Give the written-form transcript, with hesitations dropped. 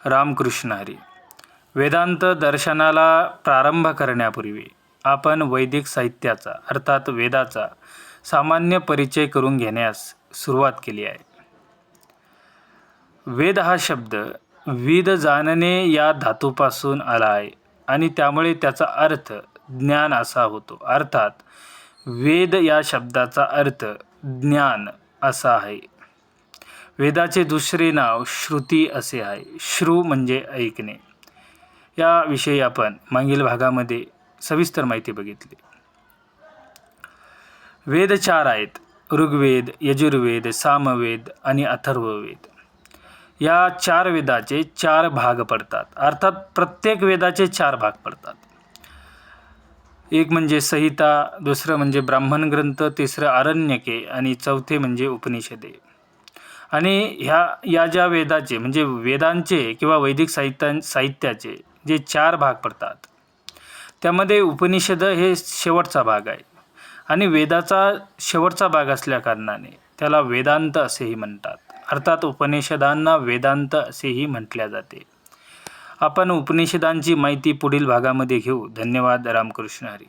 रामकृष्ण हरी. वेदांत दर्शनाला प्रारंभ करण्यापूर्वी आपण वैदिक साहित्याचा अर्थात वेदाचा सामान्य परिचय करून घेण्यास सुरुवात केली आहे. वेद हा शब्द विद जाणणे या धातूपासून आला आहे आणि त्यामुळे त्याचा अर्थ ज्ञान असा होतो. अर्थात वेद या शब्दाचा अर्थ ज्ञान असा आहे. वेदाचे दुसरे नाव श्रुती असे आहे. श्रु म्हणजे ऐकणे. याविषयी आपण मागील भागामध्ये सविस्तर माहिती बघितली. वेद 4 आहेत. ऋग्वेद, यजुर्वेद, सामवेद आणि अथर्ववेद. या 4 वेदाचे 4 भाग पडतात. अर्थात प्रत्येक वेदाचे 4 भाग पडतात. एक म्हणजे संहिता, दुसरं म्हणजे ब्राह्मण ग्रंथ, तिसरं आरण्यके आणि चौथे म्हणजे उपनिषदे. आणि या ज्या वेदाचे म्हणजे वेदांचे किंवा वैदिक साहित्याचे जे 4 भाग पडतात त्यामध्ये उपनिषद हे शेवटचा भाग आहे आणि वेदाचा शेवटचा भाग असल्या कारणाने त्याला वेदांत असेही म्हणतात. अर्थात उपनिषदांना वेदांत असेही म्हटले जाते. आपण उपनिषदांची माहिती पुढील भागामध्ये घेऊ. धन्यवाद. रामकृष्ण हरी.